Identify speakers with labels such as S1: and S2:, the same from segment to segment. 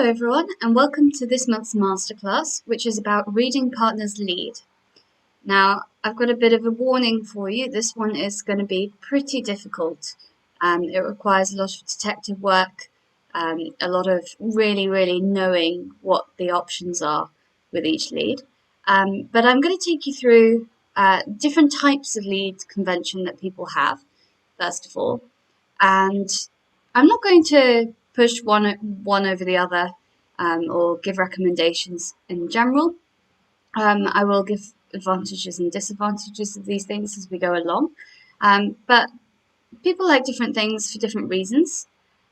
S1: everyone, and welcome to this month's Masterclass, which is about reading partner's lead. Now, I've got a bit of a warning for you. This one is going to be pretty difficult. It requires a lot of detective work, a lot of really knowing what the options are with each lead. But I'm going to take you through different types of lead convention that people have, first of all. And I'm not going to push one over the other or give recommendations in general. I will give advantages and disadvantages of these things as we go along. But people like different things for different reasons.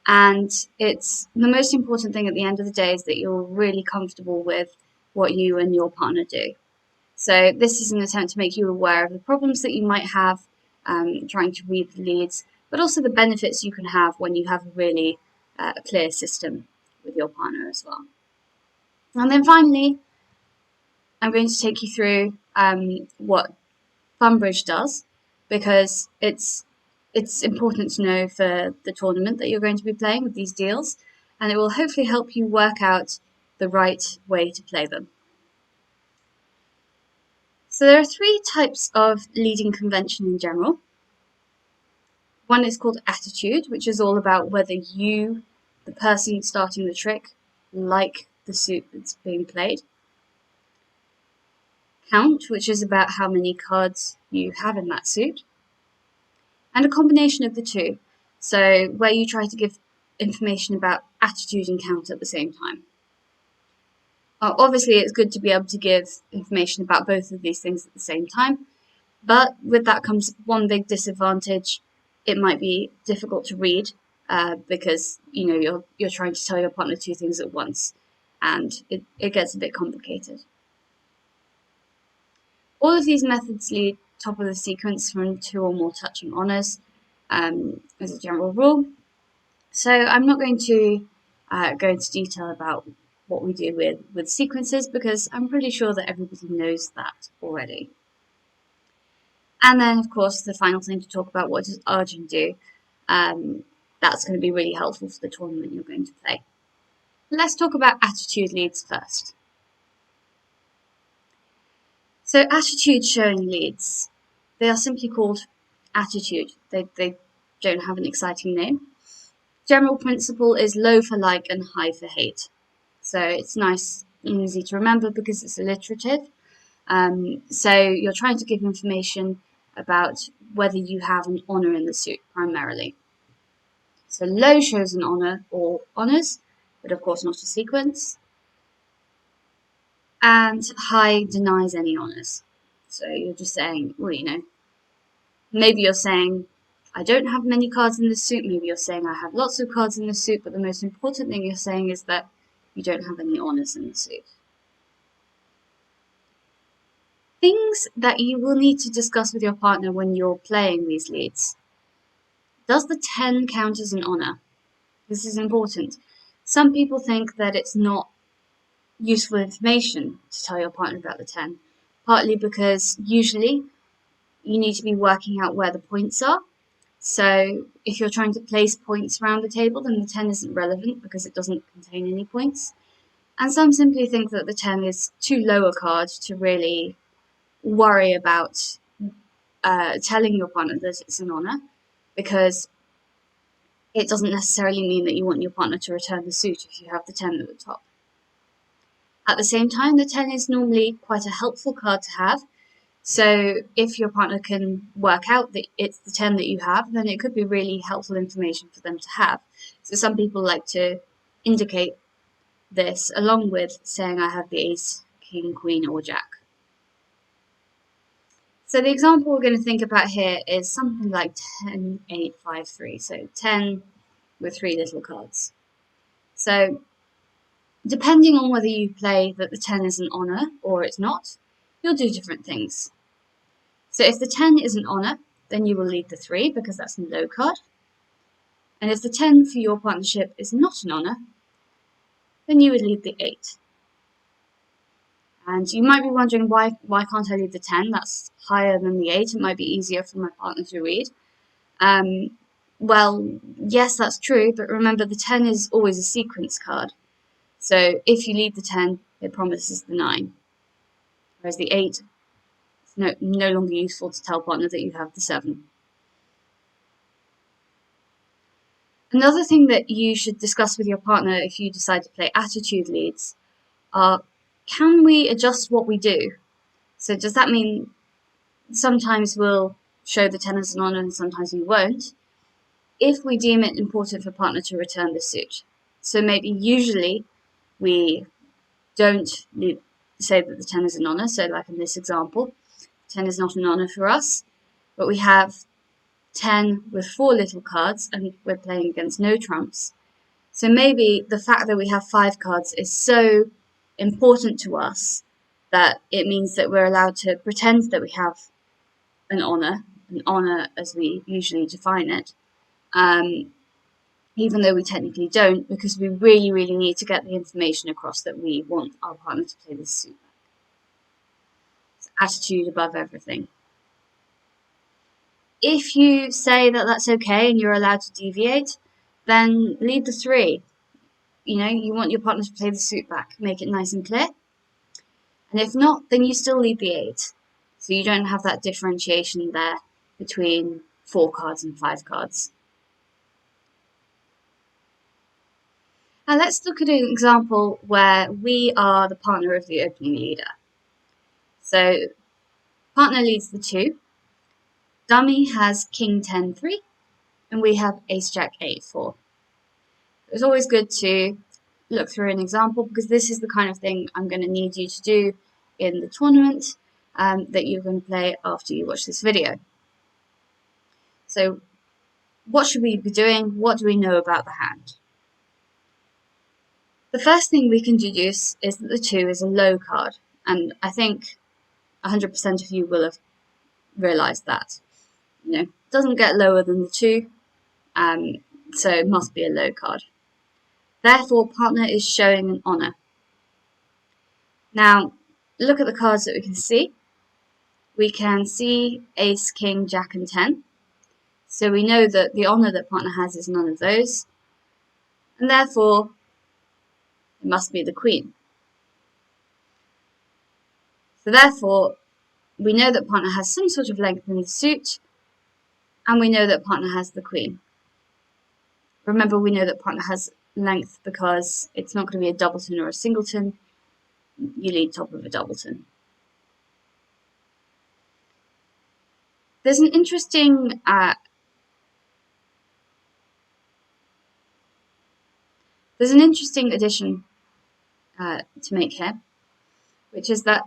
S1: And it's the most important thing at the end of the day is that you're really comfortable with what you and your partner do. So this is an attempt to make you aware of the problems that you might have trying to read the leads, but also the benefits you can have when you have a really clear system with your partner as well. And then finally, I'm going to take you through what Funbridge does, because it's important to know for the tournament that you're going to be playing with these deals, and it will hopefully help you work out the right way to play them. So there are three types of leading convention in general. One is called attitude, which is all about whether you, the person starting the trick, like the suit that's being played. Count, which is about how many cards you have in that suit. And a combination of the two, so where you try to give information about attitude and count at the same time. Obviously, it's good to be able to give information about both of these things at the same time, but with that comes one big disadvantage. It might be difficult to read because you're trying to tell your partner two things at once, and it gets a bit complicated. All of these methods lead top of the sequence from 2 or more touching honours as a general rule. So I'm not going to go into detail about what we do with sequences, because I'm pretty sure that everybody knows that already. And then, of course, the final thing to talk about, what does Arjun do? That's going to be really helpful for the tournament you're going to play. Let's talk about attitude leads first. So attitude showing leads, they are simply called attitude. They don't have an exciting name. General principle is low for like and high for hate. So it's nice and easy to remember because it's alliterative. So you're trying to give information about whether you have an honour in the suit primarily. So low shows an honour or honours, but of course not a sequence. And high denies any honours. So you're just saying, well, maybe you're saying, I don't have many cards in the suit. Maybe you're saying, I have lots of cards in the suit, but the most important thing you're saying is that you don't have any honours in the suit. Things that you will need to discuss with your partner when you're playing these leads. Does the 10 count as an honour? This is important. Some people think that it's not useful information to tell your partner about the 10, partly because usually you need to be working out where the points are. So if you're trying to place points around the table, then the 10 isn't relevant because it doesn't contain any points. And some simply think that the 10 is too low a card to really worry about telling your partner that it's an honour, because it doesn't necessarily mean that you want your partner to return the suit if you have the 10 at the top. At the same time, the 10 is normally quite a helpful card to have. So if your partner can work out that it's the 10 that you have, then it could be really helpful information for them to have. So some people like to indicate this along with saying I have the ace, king, queen, or jack. So the example we're going to think about here is something like 10, 8, 5, 3. So 10 with 3 little cards. So depending on whether you play that the 10 is an honour or it's not, you'll do different things. So if the 10 is an honour, then you will lead the 3 because that's a low card. And if the 10 for your partnership is not an honour, then you would lead the 8. And you might be wondering, why can't I lead the 10? That's higher than the 8. It might be easier for my partner to read. Well, yes, that's true, but remember the 10 is always a sequence card. So if you lead the 10, it promises the 9. Whereas the 8, it's no longer useful to tell partner that you have the 7. Another thing that you should discuss with your partner if you decide to play attitude leads are, can we adjust what we do? So does that mean sometimes we'll show the 10 as an honor and sometimes we won't, if we deem it important for partner to return the suit? So maybe usually we don't say that the 10 is an honor. So like in this example, 10 is not an honor for us, but we have 10 with 4 little cards and we're playing against no trumps. So maybe the fact that we have 5 cards is so important to us that it means that we're allowed to pretend that we have an honor as we usually define it, even though we technically don't, because we really, really need to get the information across that we want our partner to play this suit back. It's attitude above everything. If you say that that's okay and you're allowed to deviate, then lead the 3. You know, you want your partner to play the suit back, make it nice and clear. And if not, then you still lead the 8. So you don't have that differentiation there between 4 cards and 5 cards. Now let's look at an example where we are the partner of the opening leader. So partner leads the 2. Dummy has King 10 3, and we have Ace Jack 8 4. It's always good to look through an example because this is the kind of thing I'm going to need you to do in the tournament that you're going to play after you watch this video. So what should we be doing? What do we know about the hand? The first thing we can deduce is that the 2 is a low card, and I think 100% of you will have realised that. You know, it doesn't get lower than the 2, so it must be a low card. Therefore, partner is showing an honor. Now, look at the cards that we can see. We can see Ace, King, Jack, and 10. So we know that the honor that partner has is none of those. And therefore, it must be the Queen. So therefore, we know that partner has some sort of length in the suit, and we know that partner has the Queen. Remember, we know that partner has length because it's not going to be a doubleton or a singleton. You lead top of a doubleton. There's an interesting addition to make here, which is that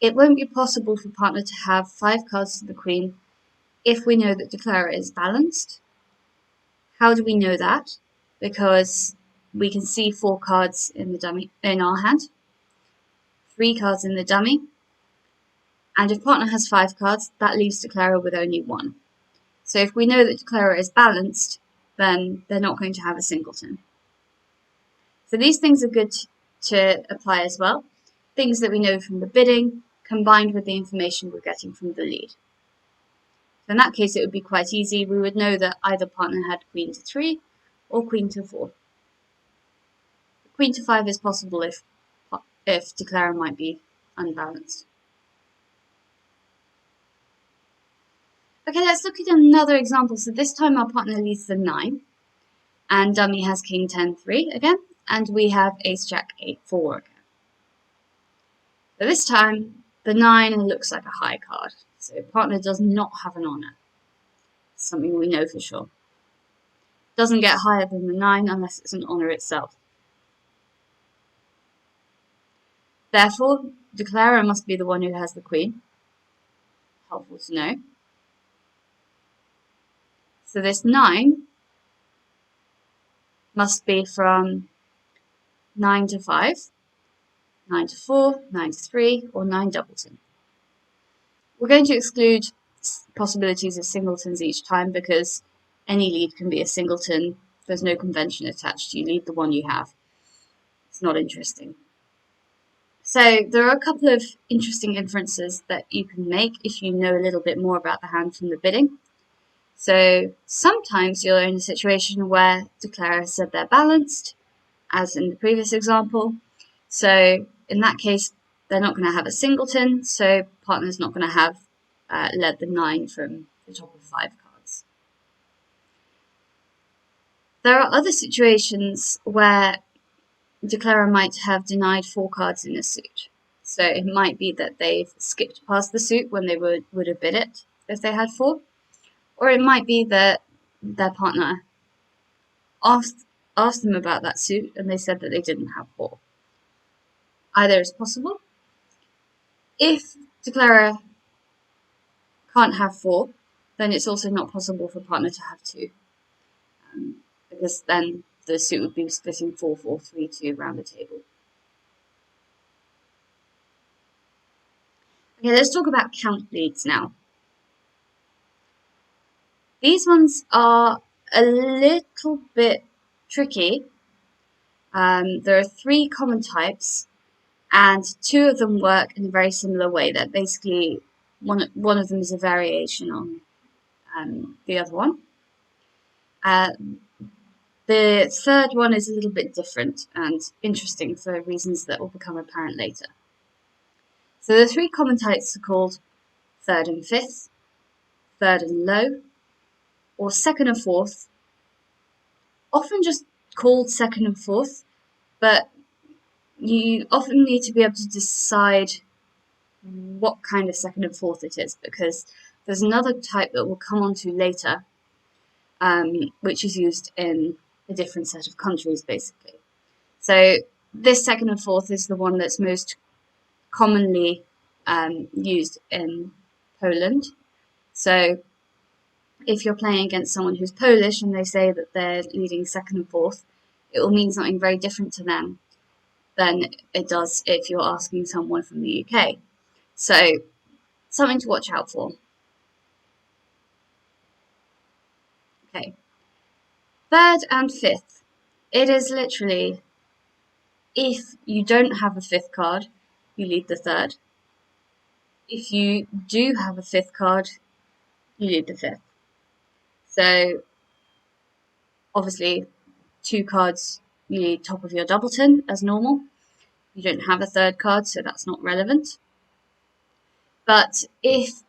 S1: it won't be possible for partner to have 5 cards to the Queen if we know that declarer is balanced. How do we know that? Because we can see 4 cards in the dummy in our hand, 3 cards in the dummy, and if partner has 5 cards, that leaves declarer with only 1. So if we know that declarer is balanced, then they're not going to have a singleton. So these things are good to apply as well. Things that we know from the bidding, combined with the information we're getting from the lead. So in that case, it would be quite easy. We would know that either partner had Queen to 3 or Queen to 4. Queen to 5 is possible if declarer might be unbalanced. Okay, let's look at another example. So this time our partner leads the 9, and dummy has King 10 3 again, and we have Ace Jack 8 4 again. So this time the 9 looks like a high card. So partner does not have an honor. Something we know for sure. Doesn't get higher than the 9 unless it's an honor itself. Therefore, declarer must be the one who has the Queen. Helpful to know. So this 9 must be from 9 to 5, 9 to 4, 9 to 3, or 9 doubleton. We're going to exclude possibilities of singletons each time because any lead can be a singleton. There's no convention attached. You lead the one you have. It's not interesting. So there are a couple of interesting inferences that you can make if you know a little bit more about the hand from the bidding. So sometimes you're in a situation where declarer said they're balanced, as in the previous example. So in that case, they're not going to have a singleton, so partner's not going to have led the 9 from the top of 5 cards. There are other situations where declarer might have denied 4 cards in a suit. So it might be that they've skipped past the suit when they would have bid it if they had 4. Or it might be that their partner asked them about that suit and they said that they didn't have 4. Either is possible. If declarer can't have 4, then it's also not possible for partner to have 2. Because then the suit would be splitting 4, 4, 3, 2 around the table. Okay, let's talk about count leads now. These ones are a little bit tricky. There are 3 common types, and 2 of them work in a very similar way. That basically one of them is a variation on the other one. The third one is a little bit different and interesting for reasons that will become apparent later. So the 3 common types are called third and fifth, third and low, or second and fourth, often just called second and fourth, but you often need to be able to decide what kind of second and fourth it is, because there's another type that we'll come on to later, which is used in a different set of countries, basically. So this second and fourth is the one that's most commonly used in Poland. So if you're playing against someone who's Polish and they say that they're leading second and fourth, it will mean something very different to them than it does if you're asking someone from the UK. So something to watch out for. Okay. Third and fifth. It is literally, if you don't have a 5th card, you lead the 3rd. If you do have a 5th card, you lead the 5th. So obviously 2 cards, you lead top of your doubleton as normal. You don't have a 3rd card, so that's not relevant. But if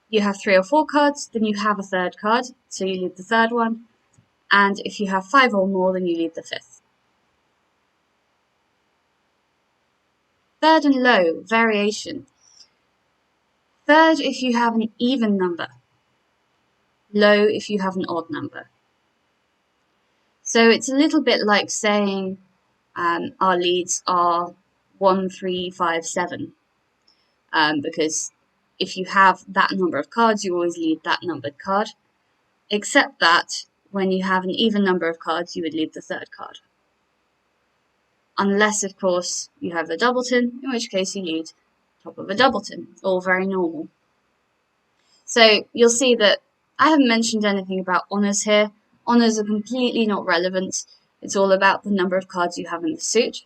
S1: you have 3 or 4 cards, then you have a 3rd card, so you lead the 3rd one. And if you have 5 or more, then you lead the 5th. Third and low, variation. Third if you have an even number. Low if you have an odd number. So it's a little bit like saying our leads are 1, 3, 5, 7. Because if you have that number of cards, you always lead that numbered card. Except that when you have an even number of cards, you would lead the 3rd card. Unless, of course, you have a doubleton, in which case you lead top of a doubleton. All very normal. So you'll see that I haven't mentioned anything about honours here. Honours are completely not relevant. It's all about the number of cards you have in the suit.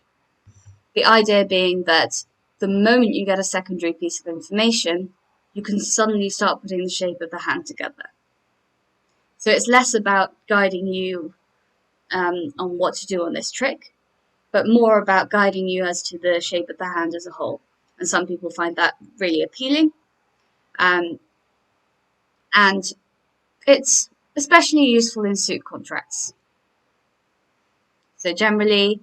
S1: The idea being that the moment you get a secondary piece of information, you can suddenly start putting the shape of the hand together. So it's less about guiding you on what to do on this trick, but more about guiding you as to the shape of the hand as a whole. And some people find that really appealing. And it's especially useful in suit contracts. So generally,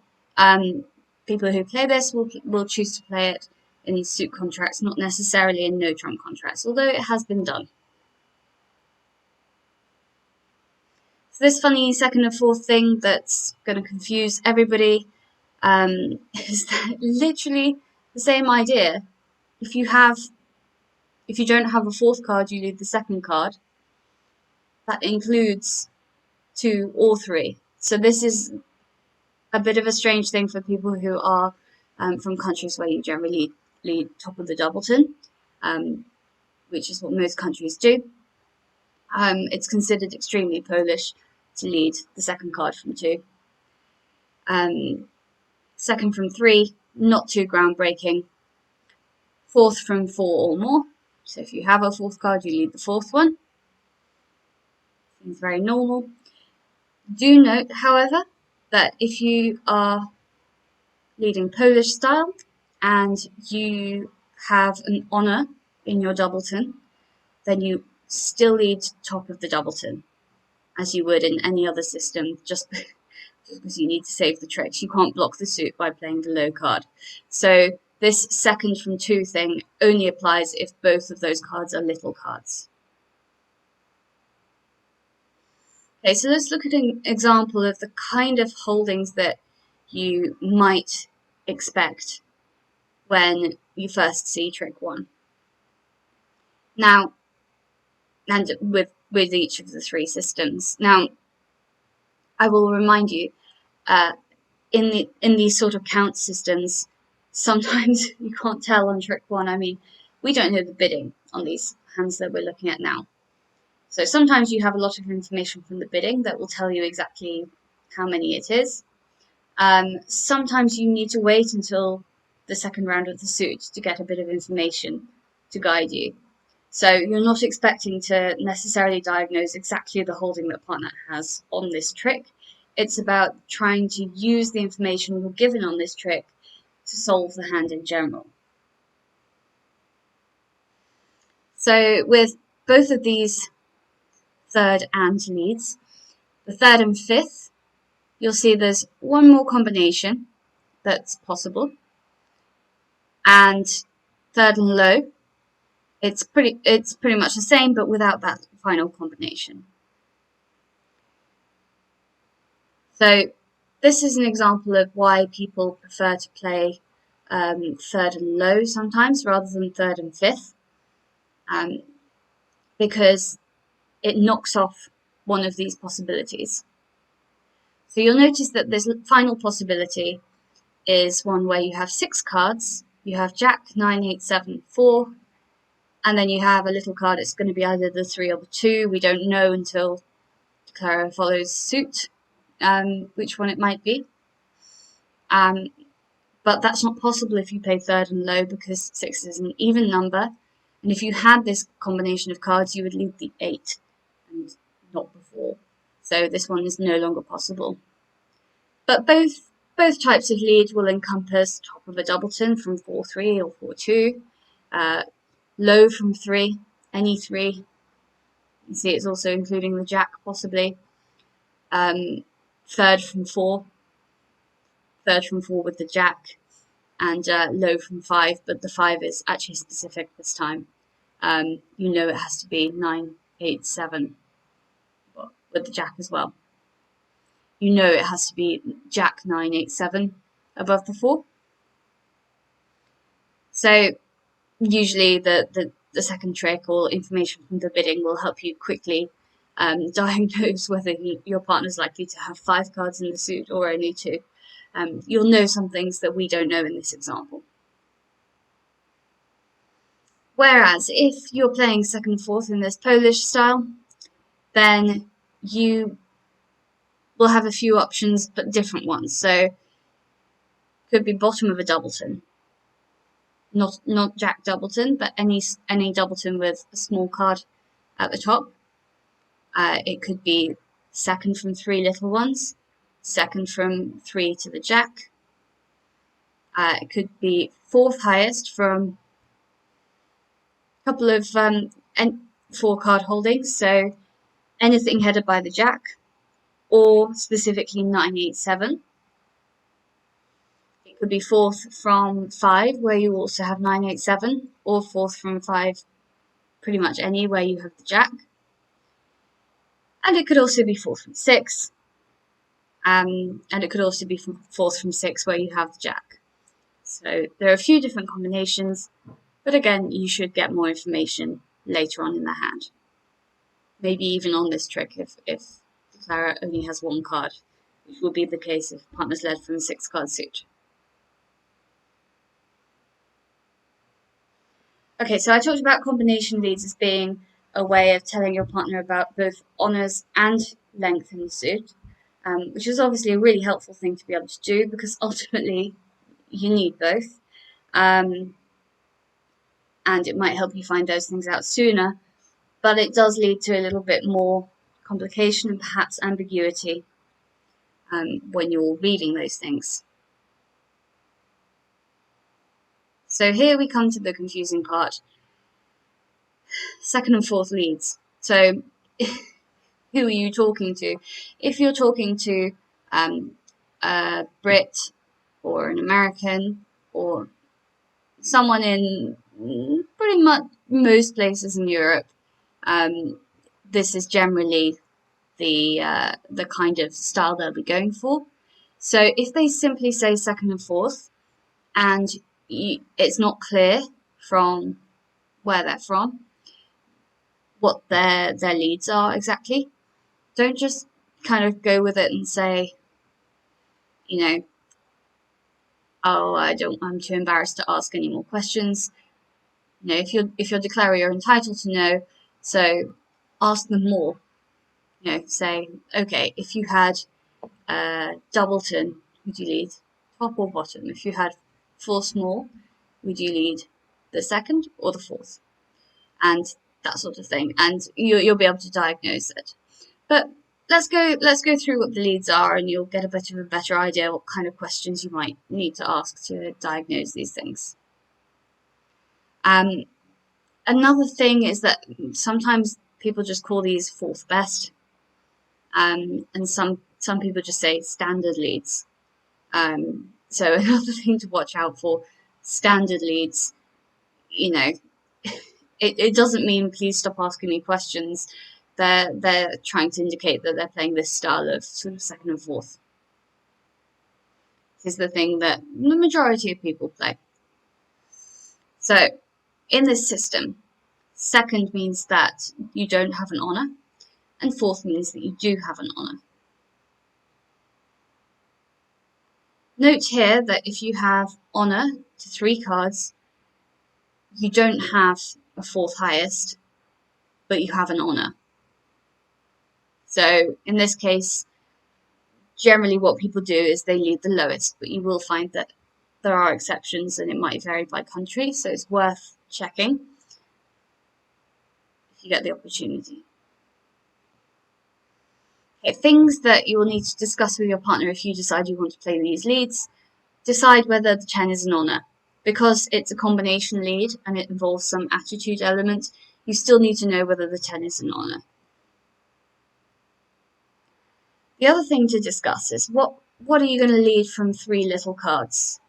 S1: people who play this will choose to play it in these suit contracts, not necessarily in no trump contracts, although it has been done. So this funny second and fourth thing that's going to confuse everybody is that literally the same idea. If you don't have a 4th card, you lead the 2nd card. That includes 2 or 3. So this is a bit of a strange thing for people who are from countries where you generally lead top of the doubleton, which is what most countries do. It's considered extremely Polish to lead the 2nd card from 2. 2nd from 3, not too groundbreaking. 4th from 4 or more. So if you have a 4th card, you lead the 4th one. Seems very normal. Do note, however, that if you are leading Polish style and you have an honor in your doubleton, then you still lead top of the doubleton, as you would in any other system, just because you need to save the tricks. You can't block the suit by playing the low card. So this second from 2 thing only applies if both of those cards are little cards. Okay, so let's look at an example of the kind of holdings that you might expect when you first see trick 1. Now, and with each of the 3 systems. Now, I will remind you, in these sort of count systems, sometimes you can't tell on trick 1. I mean, we don't know the bidding on these hands that we're looking at now. So sometimes you have a lot of information from the bidding that will tell you exactly how many it is. Sometimes you need to wait until the second round of the suit to get a bit of information to guide you. So you're not expecting to necessarily diagnose exactly the holding that partner has on this trick. It's about trying to use the information you're given on this trick to solve the hand in general. So with both of these third and leads, the third and fifth, you'll see there's one more combination that's possible. And third and low, it's pretty much the same, but without that final combination. So this is an example of why people prefer to play third and low sometimes rather than third and fifth, because it knocks off one of these possibilities. So you'll notice that this final possibility is one where you have 6 cards. You have Jack, 9, 8, 7, 4, and then you have a little card. It's going to be either the 3 or the 2. We don't know until Clara follows suit which one it might be. But that's not possible if you play third and low, because 6 is an even number. And if you had this combination of cards, you would lead the 8 and not before. So this one is no longer possible. But both types of lead will encompass top of a doubleton from 4-3 or 4-2, low from 3, any 3. You see it's also including the Jack possibly. Third from 4 with the Jack, and low from 5, but the 5 is actually specific this time. You know it has to be 9, 8, 7 with the Jack as well. You know it has to be Jack, 9, 8, 7 above the 4. So usually the second trick or information from the bidding will help you quickly diagnose whether your partner's likely to have 5 cards in the suit or only 2. You'll know some things that we don't know in this example. Whereas if you're playing second fourth in this Polish style, then you will have a few options, but different ones. So could be bottom of a doubleton, not Jack doubleton, but any doubleton with a small card at the top. It could be second from 3 little ones, second from 3 to the Jack. It could be fourth highest from a couple of 4 card holdings, so anything headed by the Jack, or specifically 9, 8, 7. It could be fourth from 5, where you also have 9, 8, 7, or fourth from 5, pretty much any where you have the Jack. And it could also be fourth from 6, and it could also be fourth from 6 where you have the Jack. So there are a few different combinations, but again, you should get more information later on in the hand. Maybe even on this trick if Clara only has 1 card, which will be the case if partner's led from a 6-card suit. Okay, so I talked about combination leads as being a way of telling your partner about both honours and length in the suit, which is obviously a really helpful thing to be able to do, because ultimately you need both. And it might help you find those things out sooner, but it does lead to a little bit more complication and perhaps ambiguity. when you're reading those things. So here we come to the confusing part. Second and fourth leads. So who are you talking to? If you're talking to a Brit or an American or someone in pretty much most places in Europe, this is generally the kind of style they'll be going for. So if they simply say second and fourth, and it's not clear from where they're from, what their leads are exactly, don't just kind of go with it and say, you know, oh, I'm too embarrassed to ask any more questions. You know, if you're declaring you're entitled to know, so ask them more. You know, say, okay, if you had doubleton, would you lead top or bottom? If you had four small, would you lead the second or the fourth? And that sort of thing. And you'll be able to diagnose it. But let's go through what the leads are, and you'll get a bit of a better idea what kind of questions you might need to ask to diagnose these things. Another thing is that sometimes people just call these fourth best, and some people just say standard leads. So another thing to watch out for, standard leads, you know, it doesn't mean please stop asking me questions. They're trying to indicate that they're playing this style of sort of second and fourth. This is the thing that the majority of people play. So in this system, second means that you don't have an honour, and fourth means that you do have an honour. Note here that if you have honour to 3 cards, you don't have a fourth highest, but you have an honour. So in this case, generally what people do is they lead the lowest, but you will find that there are exceptions and it might vary by country, so it's worth checking if you get the opportunity. Okay, things that you will need to discuss with your partner if you decide you want to play these leads. Decide whether the 10 is an honour. Because it's a combination lead and it involves some attitude element, you still need to know whether the 10 is an honour. The other thing to discuss is what are you going to lead from 3 little cards?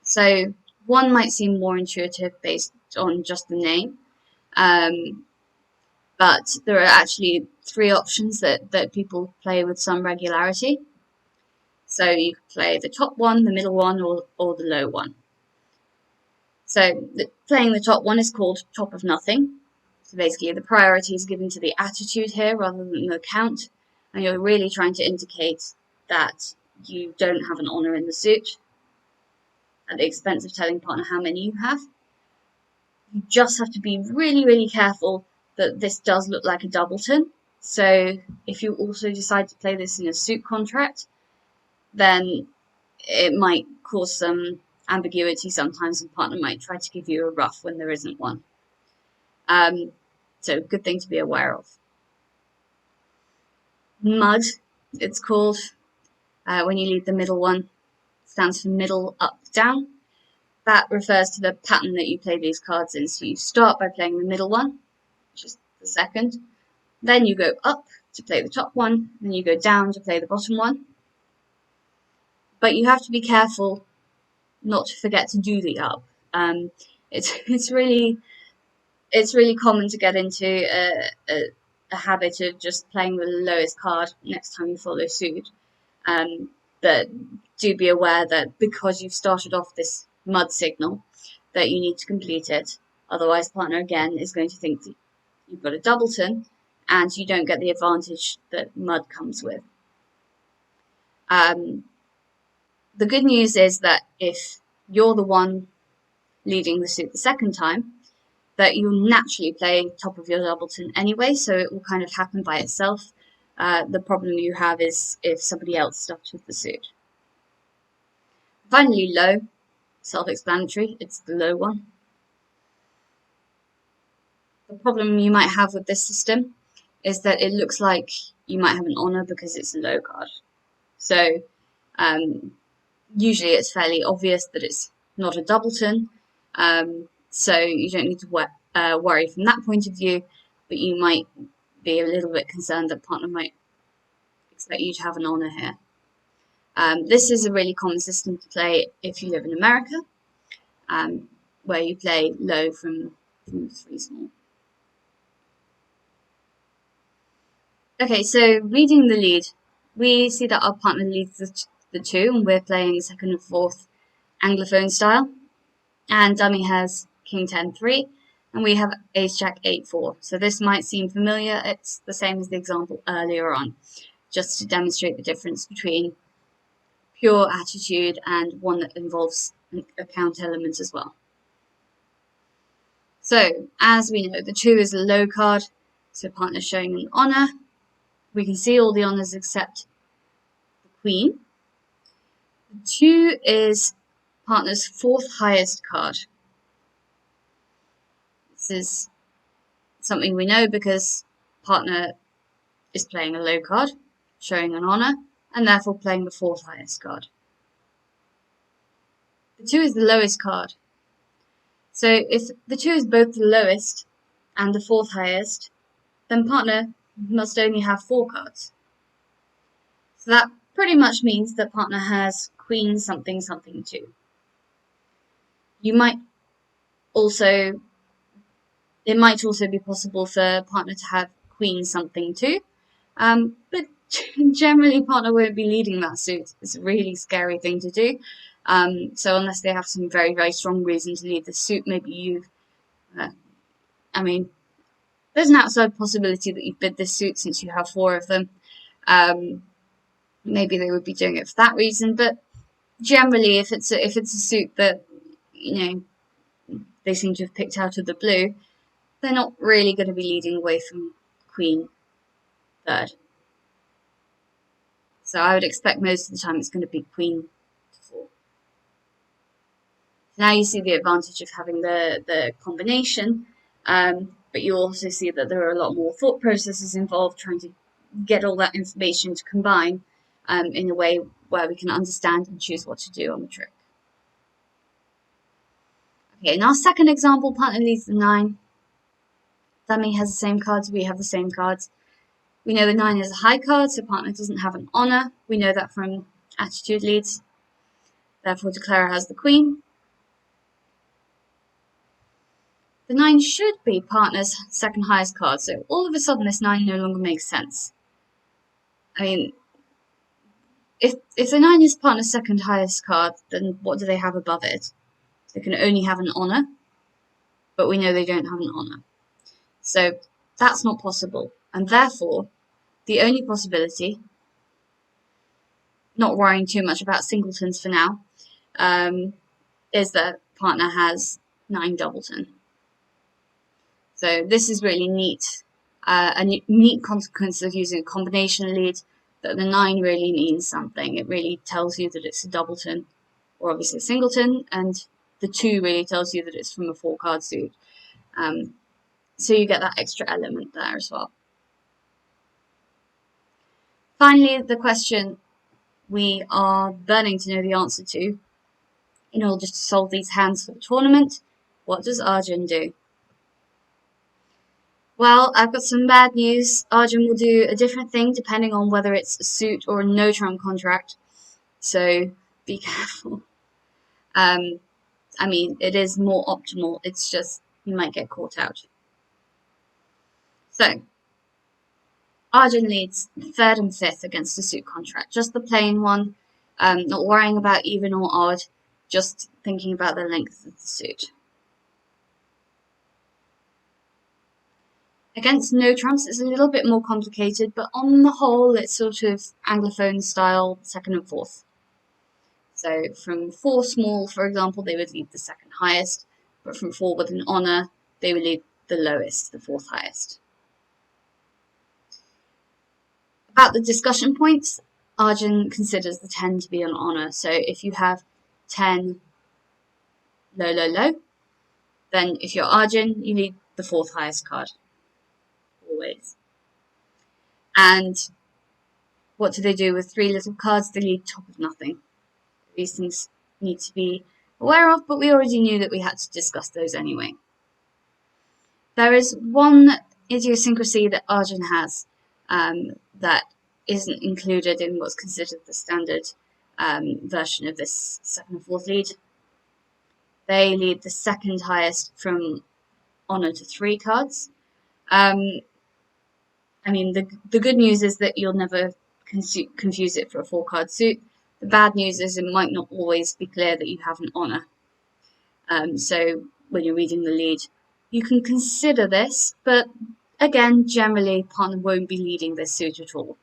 S1: So one might seem more intuitive based on just the name, but there are actually 3 options that people play with some regularity. So you could play the top one, the middle one, or the low one. So playing the top one is called top of nothing. So basically the priority is given to the attitude here rather than the count, and you're really trying to indicate that you don't have an honour in the suit at the expense of telling partner how many you have. You just have to be really, really careful that this does look like a doubleton. So if you also decide to play this in a suit contract, then it might cause some ambiguity sometimes, and partner might try to give you a ruff when there isn't one. So good thing to be aware of. Mud, it's called, when you lead the middle one, stands for middle, up, down. That refers to the pattern that you play these cards in. So you start by playing the middle one, which is the second. Then you go up to play the top one. Then you go down to play the bottom one. But you have to be careful not to forget to do the up. It's really common to get into a habit of just playing the lowest card next time you follow suit. But do be aware that because you've started off this mud signal, that you need to complete it. Otherwise, partner again is going to think that you've got a doubleton, and you don't get the advantage that mud comes with. The good news is that if you're the one leading the suit the second time, that you'll naturally play top of your doubleton anyway, so it will kind of happen by itself. The problem you have is if somebody else starts with the suit. Finally, low, self-explanatory, it's the low one. The problem you might have with this system is that it looks like you might have an honor because it's a low card. So usually it's fairly obvious that it's not a doubleton, so you don't need to worry from that point of view, but you might be a little bit concerned that partner might expect you to have an honor here. This is a really common system to play if you live in America, where you play low from 3 small. Okay, so reading the lead, we see that our partner leads the 2, and we're playing 2nd and 4th Anglophone style. And dummy has King 10-3, and we have Ace Jack 8-4. So this might seem familiar. It's the same as the example earlier on, just to demonstrate the difference between pure attitude and one that involves a count element as well. So, as we know, the 2 is a low card, so partner showing an honor. We can see all the honors except the queen. The 2 is partner's 4th highest card. This is something we know because partner is playing a low card, showing an honor, and therefore playing the 4th highest card. The 2 is the lowest card. So if the 2 is both the lowest and the 4th highest, then partner must only have 4 cards. So that pretty much means that partner has queen something something 2. It might also be possible for partner to have queen something 2, but generally partner won't be leading that suit. It's a really scary thing to do. So unless they have some very, very strong reason to lead the suit, maybe there's an outside possibility that you've bid this suit since you have 4 of them. Maybe they would be doing it for that reason, but generally if it's a suit that, they seem to have picked out of the blue, they're not really going to be leading away from queen 3rd. So I would expect most of the time it's going to be queen 4. Now you see the advantage of having the combination, but you also see that there are a lot more thought processes involved trying to get all that information to combine in a way where we can understand and choose what to do on the trick. Okay, in our second example, partner leads the 9. Dummy has the same cards, we have the same cards. We know the 9 is a high card, so partner doesn't have an honor. We know that from attitude leads. Therefore, declarer has the queen. The 9 should be partner's 2nd highest card, so all of a sudden this 9 no longer makes sense. I mean, if the 9 is partner's 2nd highest card, then what do they have above it? They can only have an honor, but we know they don't have an honor. So that's not possible, and therefore the only possibility, not worrying too much about singletons for now, is that partner has 9 doubleton. So this is really neat. A neat consequence of using a combination lead, that the 9 really means something. It really tells you that it's a doubleton, or obviously a singleton, and the 2 really tells you that it's from a 4-card suit. So you get that extra element there as well. Finally, the question we are burning to know the answer to, in order to solve these hands for the tournament: what does Arjun do? Well, I've got some bad news. Arjun will do a different thing depending on whether it's a suit or a no-trump contract. So be careful. It is more optimal. It's just you might get caught out. So Arjun leads 3rd and 5th against a suit contract, just the plain one, not worrying about even or odd, just thinking about the length of the suit. Against no trumps, it's a little bit more complicated, but on the whole, it's sort of Anglophone style 2nd and 4th. So from 4 small, for example, they would lead the 2nd highest, but from 4 with an honor, they would lead the lowest, the 4th highest. About the discussion points, Arjun considers the 10 to be an honor. So if you have 10 low, low, low, then if you're Arjun, you lead the 4th highest card. Always. And what do they do with 3 little cards? They lead top of nothing. These things need to be aware of, but we already knew that we had to discuss those anyway. There is one idiosyncrasy that Arjun has that isn't included in what's considered the standard version of this second and fourth lead. They lead the second highest from honor to 3 cards. I mean, the good news is that you'll never confuse it for a 4-card suit. The bad news is it might not always be clear that you have an honor. So when you're reading the lead, you can consider this, but again, generally, partner won't be leading this suit at all.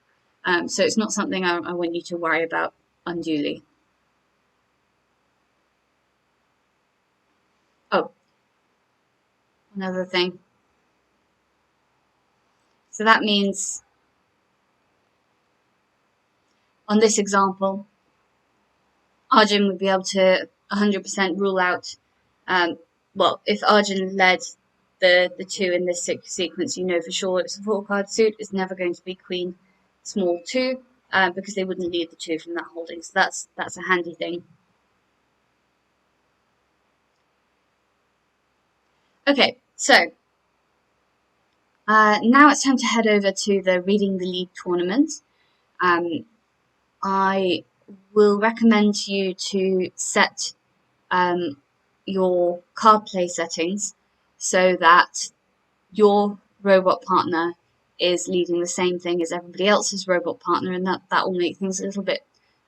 S1: So it's not something I want you to worry about unduly. Oh, another thing. So that means on this example, Arjun would be able to 100% rule out, well, if Arjun led the 2 in this sequence, you know for sure it's a 4-card suit. It's never going to be Queen small 2, because they wouldn't lead the 2 from that holding. So that's a handy thing. Okay, so now it's time to head over to the Reading the Lead tournament. I will recommend to you to set your card play settings so that your robot partner is leading the same thing as everybody else's robot partner, and that will make things a little bit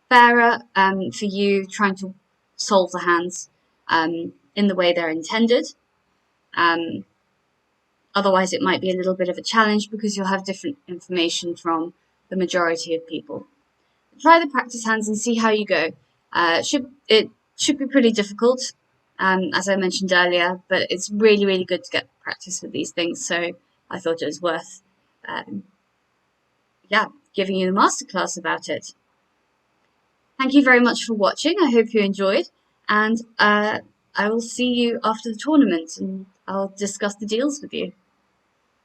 S1: fairer for you trying to solve the hands in the way they're intended. Otherwise, it might be a little bit of a challenge because you'll have different information from the majority of people. Try the practice hands and see how you go. It should be pretty difficult, as I mentioned earlier, but it's really, really good to get practice with these things. So I thought it was worth, giving you the masterclass about it. Thank you very much for watching. I hope you enjoyed, and I will see you after the tournament, and I'll discuss the deals with you.